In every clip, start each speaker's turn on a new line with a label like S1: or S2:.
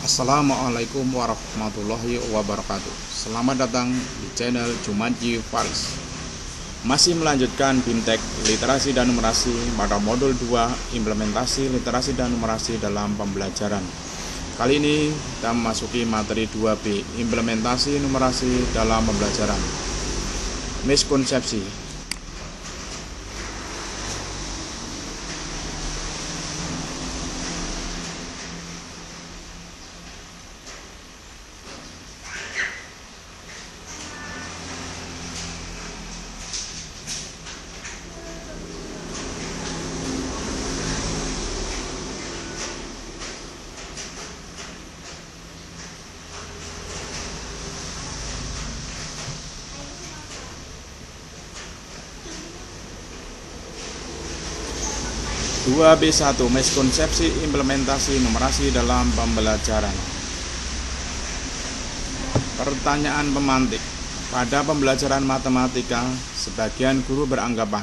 S1: Assalamualaikum warahmatullahi wabarakatuh. Selamat datang di channel Jumanji Faris. Masih melanjutkan BIMTEK Literasi dan Numerasi pada modul 2 Implementasi Literasi dan Numerasi dalam Pembelajaran. Kali ini kita memasuki materi 2B Implementasi Numerasi dalam Pembelajaran. Miskonsepsi. Dua B1 Miskonsepsi implementasi numerasi dalam pembelajaran. Pertanyaan pemantik. Pada pembelajaran matematika, sebagian guru beranggapan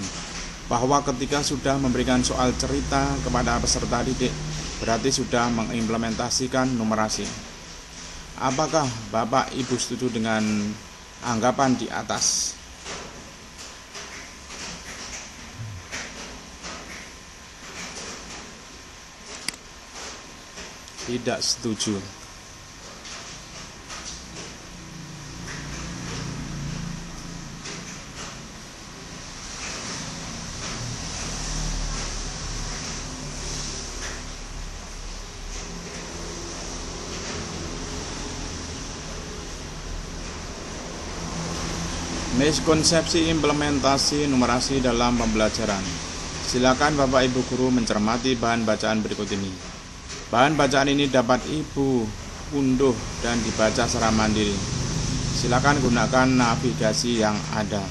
S1: bahwa ketika sudah memberikan soal cerita kepada peserta didik, berarti sudah mengimplementasikan numerasi. Apakah Bapak Ibu setuju dengan anggapan di atas? Tidak setuju. Miskonsepsi implementasi numerasi dalam pembelajaran. Silakan Bapak Ibu guru mencermati bahan bacaan berikut ini. Bahan bacaan ini dapat Ibu unduh dan dibaca secara mandiri. Silakan gunakan navigasi yang ada.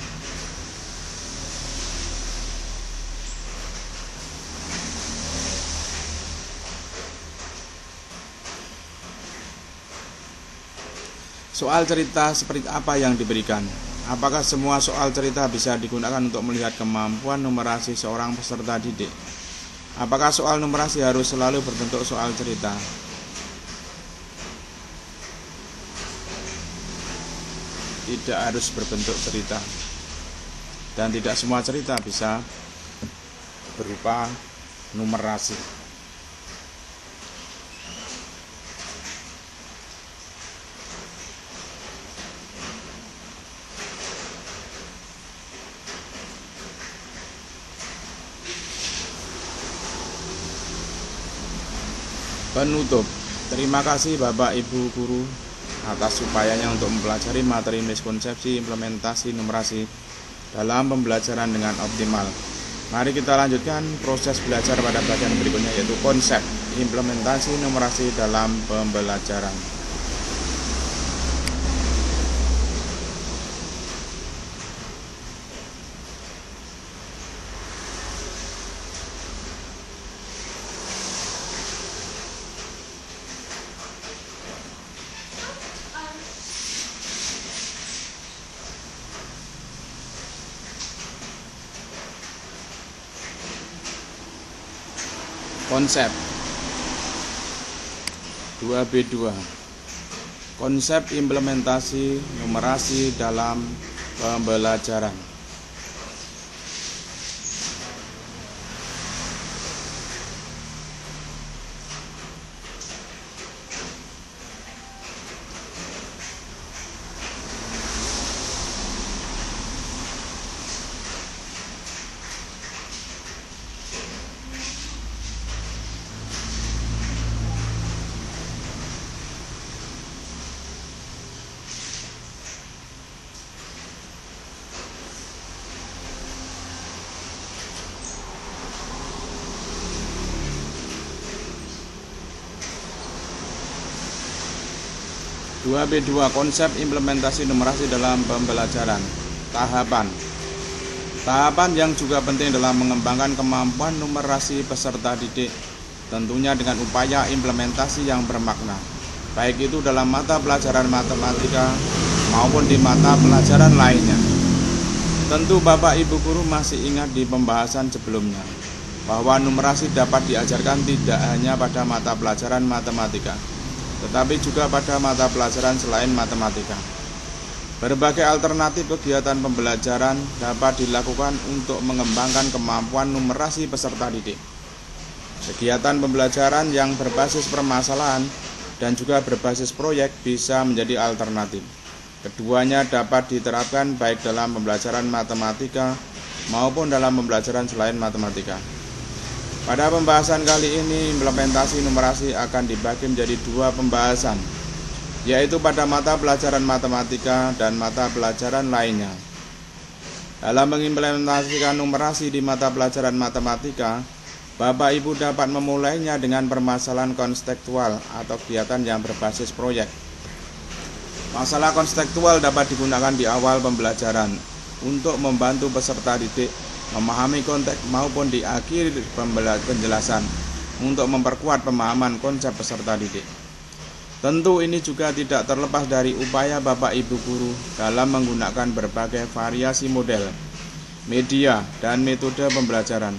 S1: Soal cerita seperti apa yang diberikan? Apakah semua soal cerita bisa digunakan untuk melihat kemampuan numerasi seorang peserta didik? Apakah soal numerasi harus selalu berbentuk soal cerita? Tidak harus berbentuk cerita. Dan tidak semua cerita bisa berupa numerasi. Penutup. Terima kasih Bapak Ibu guru atas upayanya untuk mempelajari materi miskonsepsi implementasi numerasi dalam pembelajaran dengan optimal. Mari kita lanjutkan proses belajar pada bagian berikutnya, yaitu konsep implementasi numerasi dalam pembelajaran. Konsep 2B2 Konsep implementasi numerasi dalam pembelajaran. Dua B2 Konsep implementasi numerasi dalam pembelajaran. Tahapan yang juga penting dalam mengembangkan kemampuan numerasi peserta didik, tentunya dengan upaya implementasi yang bermakna, baik itu dalam mata pelajaran matematika maupun di mata pelajaran lainnya. Tentu Bapak Ibu guru masih ingat di pembahasan sebelumnya bahwa numerasi dapat diajarkan tidak hanya pada mata pelajaran matematika, tetapi juga pada mata pelajaran selain matematika. Berbagai alternatif kegiatan pembelajaran dapat dilakukan untuk mengembangkan kemampuan numerasi peserta didik. Kegiatan pembelajaran yang berbasis permasalahan dan juga berbasis proyek bisa menjadi alternatif. Keduanya dapat diterapkan baik dalam pembelajaran matematika maupun dalam pembelajaran selain matematika. Pada pembahasan kali ini, implementasi numerasi akan dibagi menjadi dua pembahasan, yaitu pada mata pelajaran matematika dan mata pelajaran lainnya. Dalam mengimplementasikan numerasi di mata pelajaran matematika, Bapak Ibu dapat memulainya dengan permasalahan konstekstual atau kegiatan yang berbasis proyek. Masalah konstekstual dapat digunakan di awal pembelajaran untuk membantu peserta didik memahami konteks maupun di akhir penjelasan untuk memperkuat pemahaman konsep peserta didik. Tentu ini juga tidak terlepas dari upaya Bapak Ibu guru dalam menggunakan berbagai variasi model, media, dan metode pembelajaran.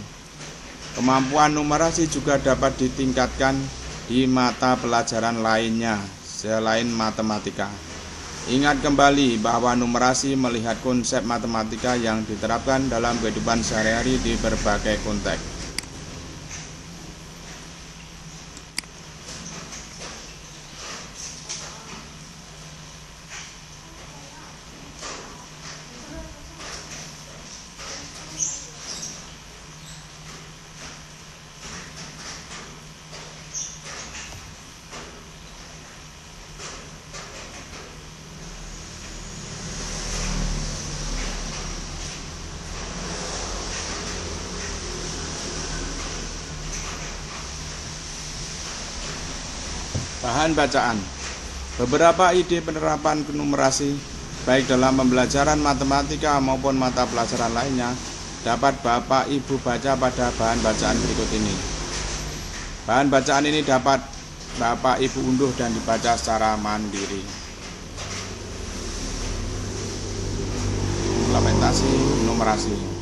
S1: Kemampuan numerasi juga dapat ditingkatkan di mata pelajaran lainnya selain matematika. Ingat kembali bahwa numerasi melihat konsep matematika yang diterapkan dalam kehidupan sehari-hari di berbagai konteks. Bahan bacaan. Beberapa ide penerapan numerasi baik dalam pembelajaran matematika maupun mata pelajaran lainnya dapat Bapak Ibu baca pada bahan bacaan berikut ini. Bahan bacaan ini dapat Bapak Ibu unduh dan dibaca secara mandiri. Implementasi numerasi.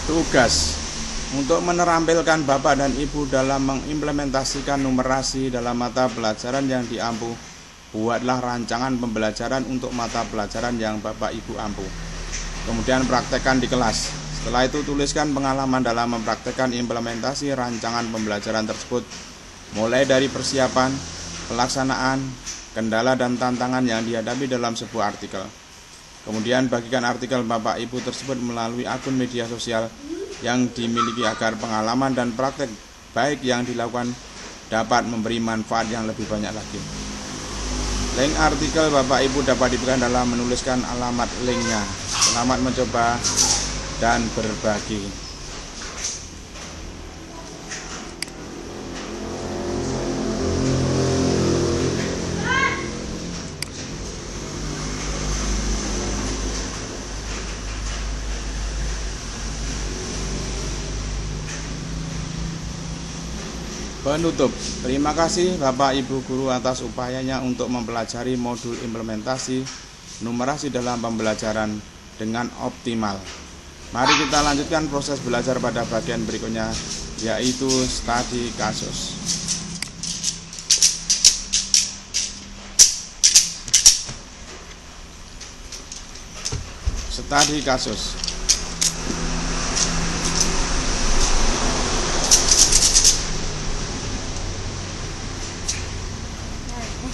S1: Tugas untuk menerampilkan Bapak dan Ibu dalam mengimplementasikan numerasi dalam mata pelajaran yang diampu, buatlah rancangan pembelajaran untuk mata pelajaran yang Bapak Ibu ampu. Kemudian praktekkan di kelas. Setelah itu tuliskan pengalaman dalam mempraktekkan implementasi rancangan pembelajaran tersebut, mulai dari persiapan, pelaksanaan, kendala dan tantangan yang dihadapi dalam sebuah artikel. Kemudian bagikan artikel Bapak Ibu tersebut melalui akun media sosial yang dimiliki agar pengalaman dan praktek baik yang dilakukan dapat memberi manfaat yang lebih banyak lagi. Link artikel Bapak Ibu dapat diberikan dalam menuliskan alamat linknya. Selamat mencoba dan berbagi. Penutup, terima kasih Bapak Ibu Guru atas upayanya untuk mempelajari modul implementasi numerasi dalam pembelajaran dengan optimal. Mari kita lanjutkan proses belajar pada bagian berikutnya, yaitu studi kasus. Studi kasus.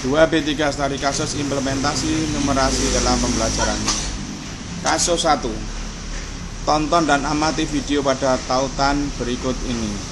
S1: Dua B3 studi kasus implementasi numerasi dalam pembelajaran. Kasus 1. Tonton dan amati video pada tautan berikut ini.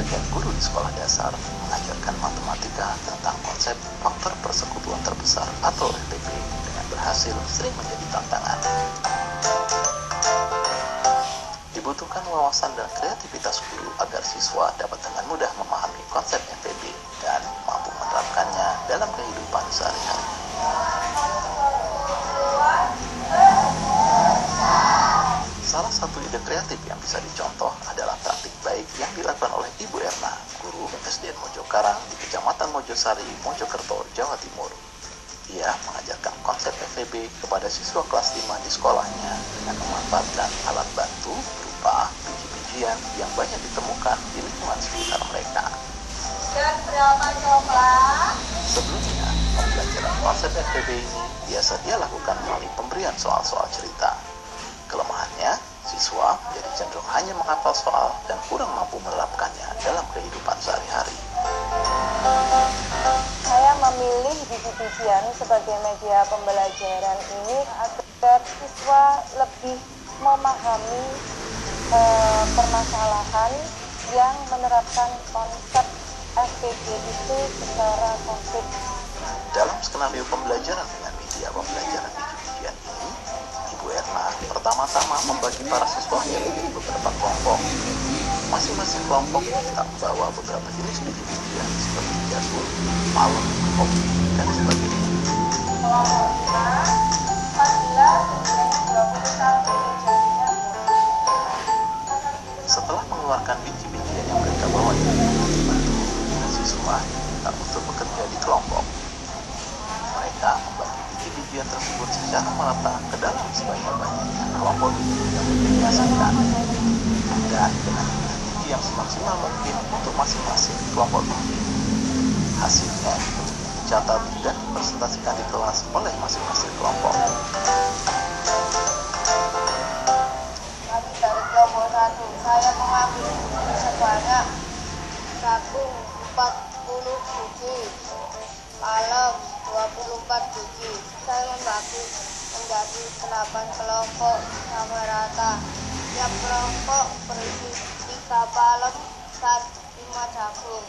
S2: sebagian guru di sekolah dasar mengajarkan matematika tentang konsep faktor persekutuan terbesar atau FPP dengan berhasil sering menjadi tantangan. Dibutuhkan wawasan dan kreativitas guru agar siswa dapat dengan mudah memahami konsep FPP dan mampu menerapkannya dalam kehidupan sehari-hari. Salah satu ide kreatif yang bisa dicontoh adalah praktik baik yang dilakukan oleh Ibu Erna, guru SDN Mojokarang di Kecamatan Mojosari, Mojokerto, Jawa Timur. Ia mengajarkan konsep FPP kepada siswa kelas 5 di sekolahnya dengan memanfaatkan alat bantu berupa biji-bijian yang banyak ditemukan di lingkungan sekitar mereka.
S3: Dan berapa coklat?
S2: Sebelumnya, pembelajaran konsep FPP ini biasa dia lakukan melalui pemberian soal-soal cerita. Kelemahannya, siswa jadi cenderung hanya menghafal soal dan kurang mampu menerapkannya dalam kehidupan sehari-hari.
S3: Saya memilih biji-bijian sebagai media pembelajaran ini agar siswa lebih memahami permasalahan yang menerapkan konsep FPP itu secara konkret.
S2: Dalam skenario pembelajaran dengan media pembelajaran biji-bijian ini, Ibu Erna pertama-tama membagi para siswa menjadi beberapa kelompok. Masing-masing kelompok kita membawa beberapa jenis biji-bijian seperti jagung, malem, kopi, dan sebagainya. Setelah mengeluarkan biji-bijian yang mereka bawa dari batu, siswa diminta untuk bekerja di kelompok. Mereka membagi biji-bijian tersebut secara merata ke dalam sebanyak-banyaknya kelompok biji yang dibiasakan, dan dengan biji yang semaksimal mungkin untuk masing-masing kelompok biji. Hasilnya dicatat dan dipresentasikan di kelas oleh masing-masing kelompok.
S3: Kami dari kelompok 1, saya mengambil biji sebanyak jagung 40 biji, malem 24 biji. Saya membagi menjadi 8 kelompok sama rata. Tiap kelompok berisi 3 palem dan 5 jagung.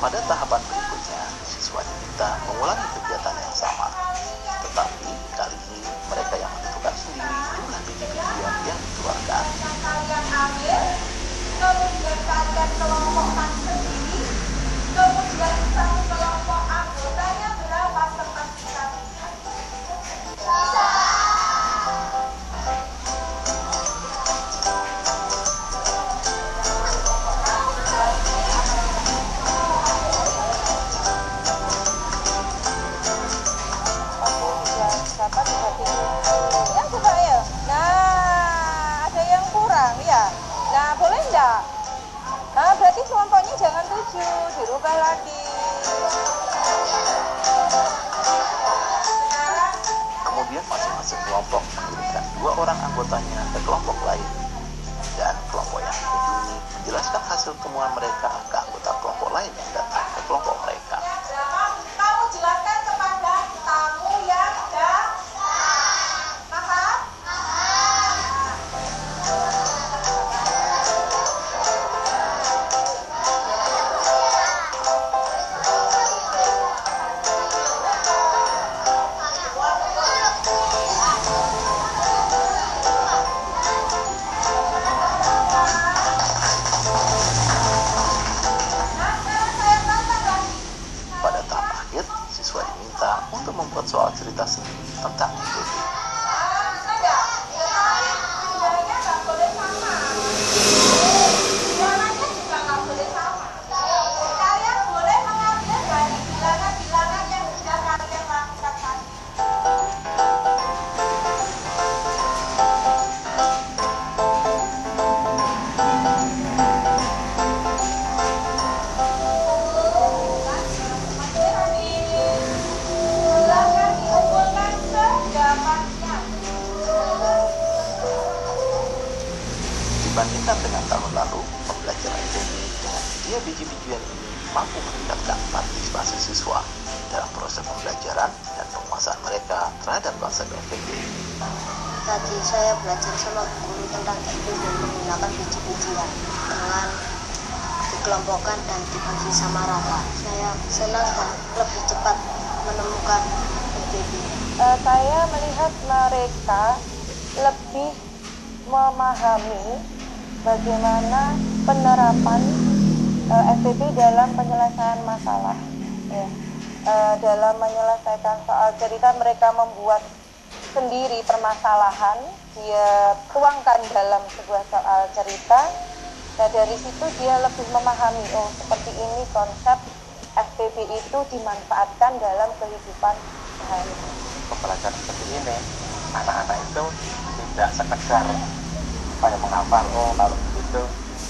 S2: Pada tahapan berikutnya, siswa diminta mengulangi kegiatan yang sama. Tetapi kali ini mereka yang menentukan sendiri jumlah biji-bijian yang dikeluarkan.
S3: Kalian ambil, kemudian kalian kelompokkan sendiri, kemudian satu kelompok anggotanya berapa seperti kami. Dapat dibagi. Ya coba ya. Nah, ada yang kurang ya. Nah, boleh enggak? Nah, berarti kelompoknya jangan 7, dirubah lagi.
S2: Kemudian masing-masing kelompok mengirimkan 2 orang anggotanya ke kelompok lain. Dan kelompok yang dikunjungi menjelaskan hasil temuan mereka ke anggota kelompok lain yang datang ke kelompok mereka.
S3: Kamu jelaskan kepada tamu yang datang. Paham?
S2: Pada tahap akhir, siswa diminta untuk membuat soal cerita sendiri tentang FPP. Dibandingkan dengan tahun lalu, pembelajaran FPP dengan media biji-bijian ini mampu meningkatkan partisipasi siswa dalam proses pembelajaran dan penguasaan mereka terhadap konsep FPP.
S4: Tadi saya belajar sama guru tentang FPB menggunakan biji-bijian dengan dikelompokkan dan dibagi sama rata. Saya senang dan lebih cepat menemukan FPB.
S3: Saya melihat mereka lebih memahami bagaimana penerapan FPB dalam penyelesaian masalah. Ya. Dalam menyelesaikan soal cerita, mereka membuat sendiri permasalahan, dia tuangkan dalam sebuah soal cerita. Nah, dari situ dia lebih memahami, oh seperti ini konsep FPB itu dimanfaatkan dalam kehidupan sehari.
S2: Pembelajaran seperti ini, anak-anak itu tidak sekedar menghafal, oh kalau begitu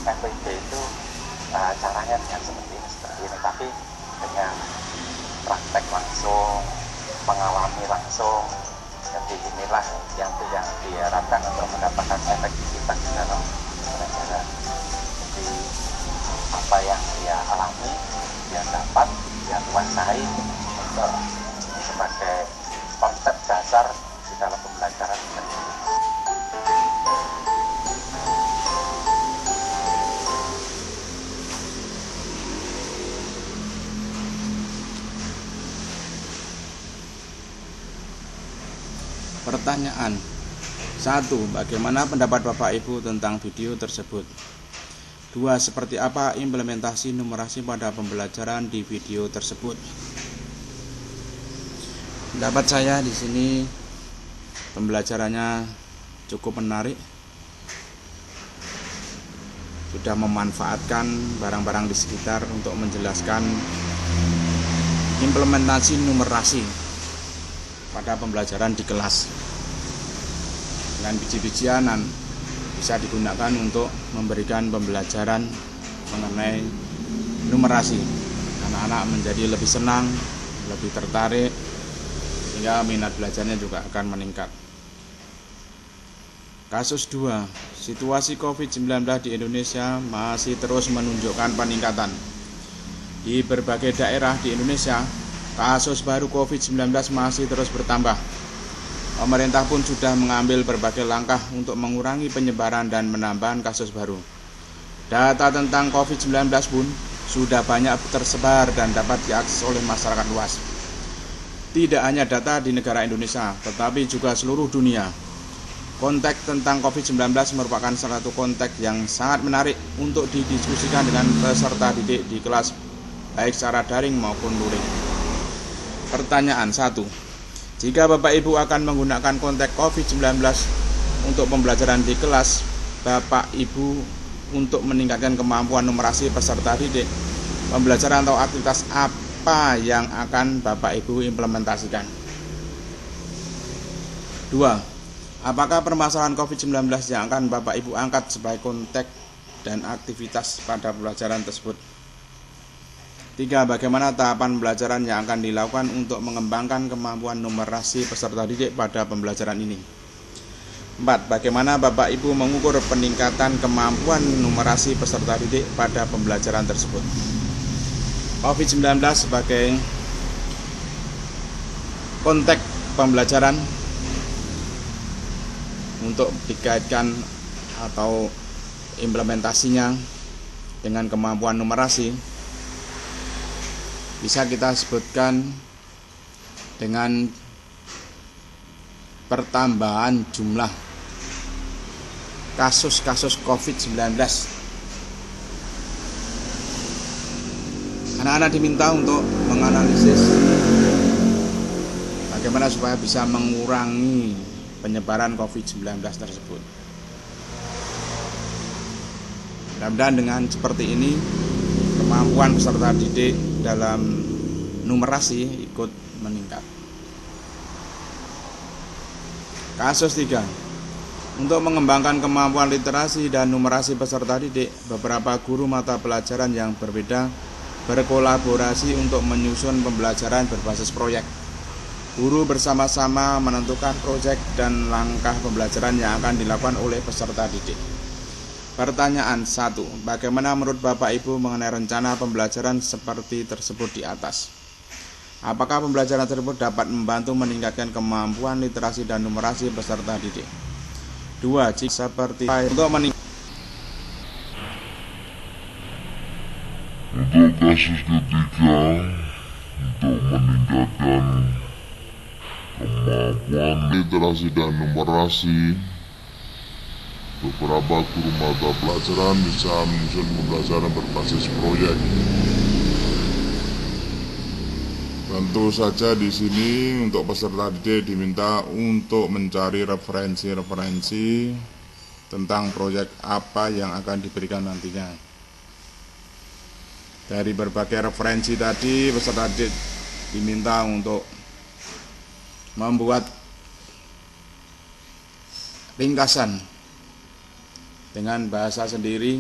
S2: FPB itu caranya dengan seperti ini, tapi dengan praktek langsung, mengalami langsung. Jadi inilah yang diharapkan untuk mendapatkan efektivitas dalam pembelajaran. Jadi apa yang dia alami, dia dapat, dia kuasai untuk sebagai konsep dasar di dalam pembelajaran seperti ini.
S1: Pertanyaan 1. Bagaimana pendapat Bapak Ibu tentang video tersebut? 2. Seperti apa implementasi numerasi pada pembelajaran di video tersebut? Pendapat saya di sini pembelajarannya cukup menarik. Sudah memanfaatkan barang-barang di sekitar untuk menjelaskan implementasi numerasi pada pembelajaran di kelas. Dengan biji-bijian bisa digunakan untuk memberikan pembelajaran mengenai numerasi. Anak-anak menjadi lebih senang, lebih tertarik, sehingga minat belajarnya juga akan meningkat. Kasus 2, situasi COVID-19 di Indonesia masih terus menunjukkan peningkatan. Di berbagai daerah di Indonesia, kasus baru COVID-19 masih terus bertambah. Pemerintah pun sudah mengambil berbagai langkah untuk mengurangi penyebaran dan menambah kasus baru. Data tentang COVID-19 pun sudah banyak tersebar dan dapat diakses oleh masyarakat luas. Tidak hanya data di negara Indonesia, tetapi juga seluruh dunia. Konteks tentang COVID-19 merupakan salah satu konteks yang sangat menarik untuk didiskusikan dengan peserta didik di kelas, baik secara daring maupun luring. Pertanyaan 1. Jika Bapak Ibu akan menggunakan konteks COVID-19 untuk pembelajaran di kelas Bapak Ibu untuk meningkatkan kemampuan numerasi peserta didik, pembelajaran atau aktivitas apa yang akan Bapak Ibu implementasikan? 2. Apakah permasalahan COVID-19 yang akan Bapak Ibu angkat sebagai konteks dan aktivitas pada pembelajaran tersebut? 3. Bagaimana tahapan pembelajaran yang akan dilakukan untuk mengembangkan kemampuan numerasi peserta didik pada pembelajaran ini? 4. Bagaimana Bapak Ibu mengukur peningkatan kemampuan numerasi peserta didik pada pembelajaran tersebut? COVID-19 sebagai konteks pembelajaran untuk dikaitkan atau implementasinya dengan kemampuan numerasi bisa kita sebutkan dengan pertambahan jumlah kasus-kasus COVID-19. Anak-anak diminta untuk menganalisis bagaimana supaya bisa mengurangi penyebaran COVID-19 tersebut. Mudah-mudahan dengan seperti ini kemampuan peserta didik dalam numerasi ikut meningkat. Kasus 3. Untuk mengembangkan kemampuan literasi dan numerasi peserta didik, beberapa guru mata pelajaran yang berbeda berkolaborasi untuk menyusun pembelajaran berbasis proyek. Guru bersama-sama menentukan proyek dan langkah pembelajaran yang akan dilakukan oleh peserta didik. Pertanyaan 1. Bagaimana menurut Bapak Ibu mengenai rencana pembelajaran seperti tersebut di atas? Apakah pembelajaran tersebut dapat membantu meningkatkan kemampuan literasi dan numerasi peserta didik? 2. Jika seperti untuk
S5: kasus ketiga, untuk meningkatkan kemampuan literasi dan numerasi, beberapa guru mata pelajaran bisa menyusun pembelajaran berbasis proyek. Tentu saja di sini untuk peserta didik diminta untuk mencari referensi-referensi tentang proyek apa yang akan diberikan nantinya. Dari berbagai referensi tadi, peserta didik diminta untuk membuat ringkasan dengan bahasa sendiri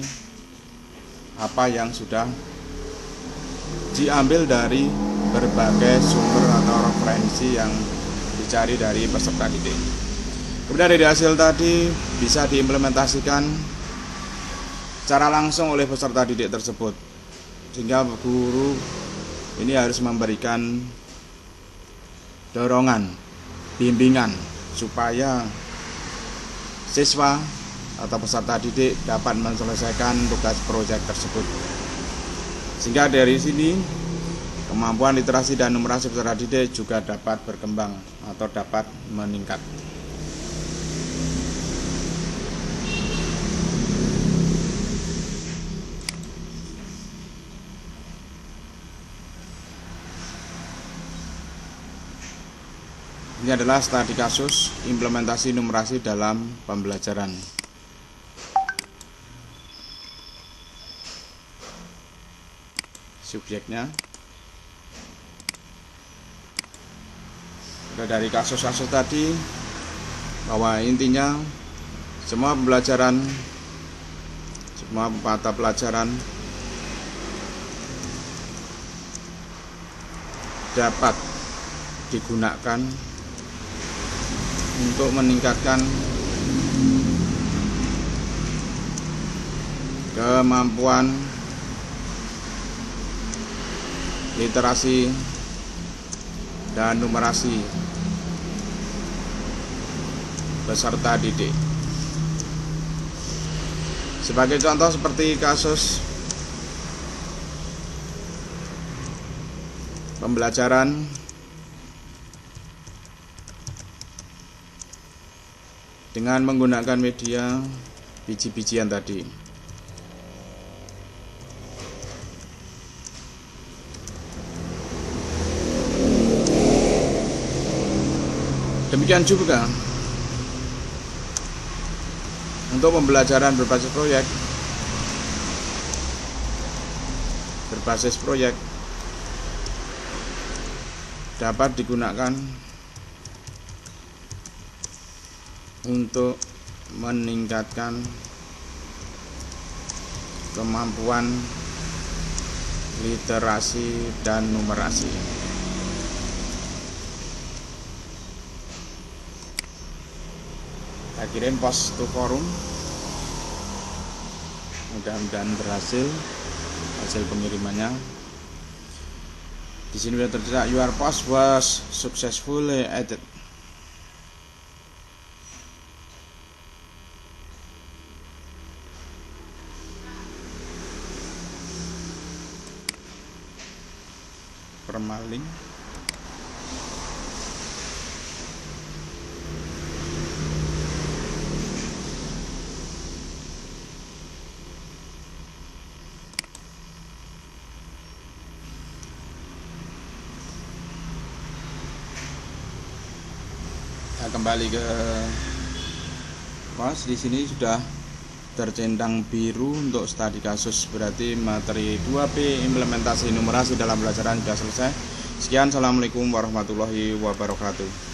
S5: apa yang sudah diambil dari berbagai sumber atau referensi yang dicari dari peserta didik. Kemudian dari hasil tadi bisa diimplementasikan secara langsung oleh peserta didik tersebut, sehingga guru ini harus memberikan dorongan, bimbingan supaya siswa atau peserta didik dapat menyelesaikan tugas proyek tersebut. Sehingga dari sini kemampuan literasi dan numerasi peserta didik juga dapat berkembang atau dapat meningkat. Ini adalah studi kasus implementasi numerasi dalam pembelajaran. Subjeknya sudah dari kasus-kasus tadi, bahwa intinya semua mata pelajaran dapat digunakan untuk meningkatkan kemampuan literasi dan numerasi peserta didik. Sebagai contoh seperti kasus pembelajaran dengan menggunakan media biji-bijian tadi. Demikian juga untuk pembelajaran berbasis proyek dapat digunakan untuk meningkatkan kemampuan literasi dan numerasi. Kita kirim post to forum, mudah-mudahan berhasil hasil pengirimannya. Di sini sudah tercatat your post was successfully added. Permaling kita kembali ke pos. Di sini sudah tercentang biru untuk studi kasus, berarti materi 2B implementasi numerasi dalam pelajaran sudah selesai. Sekian, assalamualaikum warahmatullahi wabarakatuh.